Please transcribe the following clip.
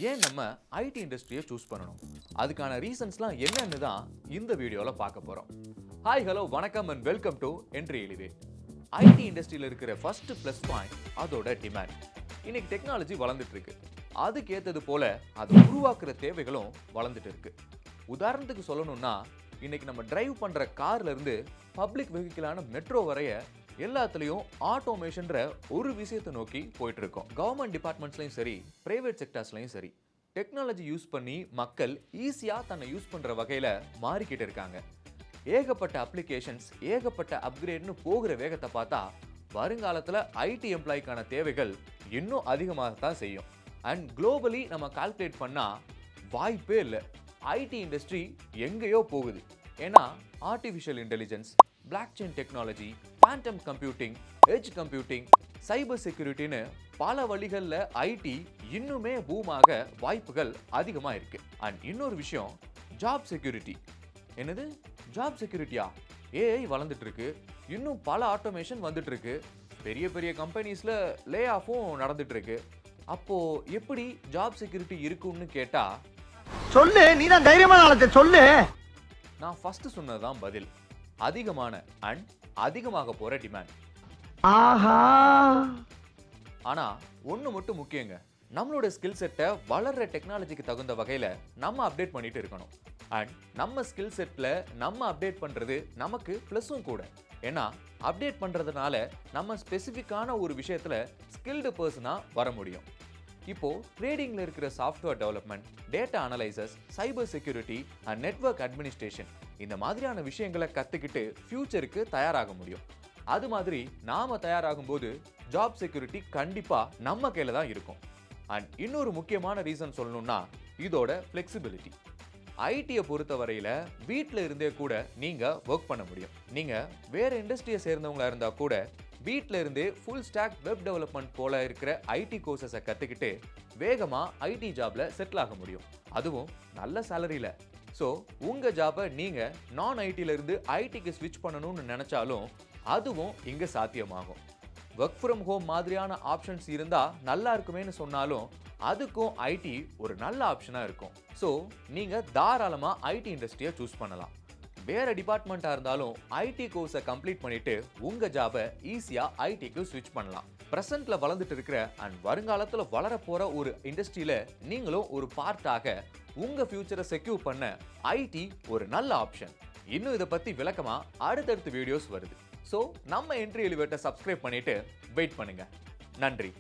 ஏன் நம்ம ஐடி இண்டஸ்ட்ரியை சூஸ் பண்ணணும், அதுக்கான ரீசன்ஸ்லாம் என்னன்னு தான் இந்த வீடியோவில் பார்க்க போகிறோம். ஹாய் ஹலோ வணக்கம் and welcome to Entri elevate. IT இண்டஸ்ட்ரியில் இருக்கிற ஃபர்ஸ்ட் ப்ளஸ் பாயிண்ட் அதோட டிமாண்ட். இன்னைக்கு டெக்னாலஜி வளர்ந்துட்டு இருக்கு, அதுக்கு ஏற்றது போல அதை உருவாக்குற தேவைகளும் வளர்ந்துட்டு இருக்கு. உதாரணத்துக்கு சொல்லணும்னா, இன்னைக்கு நம்ம டிரைவ் பண்ற கார்ல இருந்து பப்ளிக் வெஹிக்கிளான மெட்ரோ வரைய எல்லாத்துலயும் ஆட்டோமேஷன்ற ஒரு விஷயத்தை நோக்கி போயிட்டு இருக்கோம். கவர்மெண்ட் டிபார்ட்மெண்ட்ஸ்லயும் சரி, பிரைவேட் செக்டர்ஸ்லயும் சரி, டெக்னாலஜி யூஸ் பண்ணி மக்கள் ஈஸியா தன்னை யூஸ் பண்ற வகையில மாறிக்கிட்டு இருக்காங்க. ஏகப்பட்ட அப்ளிகேஷன்ஸ், ஏகப்பட்ட அப்கிரேட்னு போகிற வேகத்தை பார்த்தா வருங்காலத்துல ஐடி எம்ப்ளாய்க்கான தேவைகள் இன்னும் அதிகமாகத்தான் செய்யும். அண்ட் குளோபலி நம்ம கால்குலேட் பண்ணா வாய்ப்பே இல்லை, ஐடி இண்டஸ்ட்ரி எங்கேயோ போகுது. ஏன்னா artificial intelligence, blockchain technology, quantum computing, edge computing, cyber செக்யூரிட்டின்னு பல வழிகளில் ஐடி இன்னுமே பூமாக வாய்ப்புகள் அதிகமாக இருக்கு. அண்ட் இன்னொரு விஷயம், ஜாப் செக்யூரிட்டி. என்னது ஜாப் செக்யூரிட்டியா? ஏஐ வளர்ந்துட்டு இருக்கு, இன்னும் பல ஆட்டோமேஷன் வந்துட்டு இருக்கு, பெரிய பெரிய கம்பெனிஸ்ல லே ஆஃபும் நடந்துட்டு இருக்கு. அப்போ எப்படி ஜாப் செக்யூரிட்டி இருக்கும்னு கேட்டா, சொல்லு, நீ தான் தைரியமான ஆளத்தை சொல்லு. நான் ஃபர்ஸ்ட் சொன்னதுதான் பதில். அதிகமான அண்ட் அதிகமாக போற டிமாண்ட். ஆஹா. ஆனா ஒண்ணு மட்டும் முக்கியங்க, நம்மளோட ஸ்கில் செட்டை வளர்ற டெக்னாலஜிக்கு தகுந்த வகையில நம்ம அப்டேட் பண்ணிட்டு இருக்கணும். அண்ட் நம்ம ஸ்கில் செட்ல நம்ம அப்டேட் பண்றது நமக்கு பிளஸும் கூட. ஏன்னா அப்டேட் பண்றதுனால நம்ம ஸ்பெசிஃபிக்கான ஒரு விஷயத்துல ஸ்கில்டு பர்சனா வர முடியும். இப்போ ட்ரேடிங்ல இருக்கிற software development, data analysis, cyber security and network administration, இந்த மாதிரியான விஷயங்களை கத்துக்கிட்டு ஃபியூச்சருக்கு தயாராக முடியும். அது மாதிரி நாம தயாராகும் போது ஜாப் செக்யூரிட்டி கண்டிப்பா நம்ம கையில தான் இருக்கும். அண்ட் இன்னொரு முக்கியமான ரீசன் சொல்லணும்னா, இதோட ஃபிளெக்சிபிலிட்டி. ஐடியை பொறுத்த வரையில வீட்டில இருந்தே கூட நீங்க ஒர்க் பண்ண முடியும். நீங்க வேற இண்டஸ்ட்ரியை சேர்ந்தவங்களா இருந்தா கூட வீட்டில இருந்தே ஃபுல் ஸ்டாக் வெப் டெவலப்மெண்ட் போல இருக்கிற ஐடி கோர்சஸை கத்துக்கிட்டு வேகமா ஐடி ஜாப்ல செட்டில் ஆக முடியும், அதுவும் நல்ல சேலரியில. ஸோ உங்க ஜாபை நீங்க நான் ஐடில இருந்து ஐடிக்கு ஸ்விட்ச் பண்ணணும்னு நினைச்சாலும் அதுவும் இங்க சாத்தியமாகும். ஒர்க் ஃப்ரம் ஹோம் மாதிரியான ஆப்ஷன்ஸ் இருந்தா நல்லா இருக்குமேன்னு சொன்னாலும் அதுக்கும் ஐடி ஒரு நல்ல ஆப்ஷனா இருக்கும். ஸோ நீங்க தாராளமா ஐடி இண்டஸ்ட்ரியை சூஸ் பண்ணலாம். வேற டிபார்ட்மெண்டா இருந்தாலும் ஐடி கோர்ஸை கம்ப்ளீட் பண்ணிட்டு உங்க ஜாபை ஈஸியா ஐடிக்கு ஸ்விட்ச் பண்ணலாம். பிரசன்ட்ல வளர்ந்துட்டு இருக்கிற அண்ட் வருங்காலத்துல வளர போற ஒரு இண்டஸ்ட்ரியில நீங்களும் ஒரு பார்ட்டாக உங்க ஃபியூச்சரை செக்யூர் பண்ண ஐடி ஒரு நல்ல ஆப்ஷன். இன்னும் இதை பத்தி விளக்கமா அடுத்தடுத்த வீடியோஸ் வருது. ஸோ நம்ம என்ட்ரி எலிவேட்டரை சப்ஸ்கிரைப் பண்ணிட்டு வெயிட் பண்ணுங்க. நன்றி.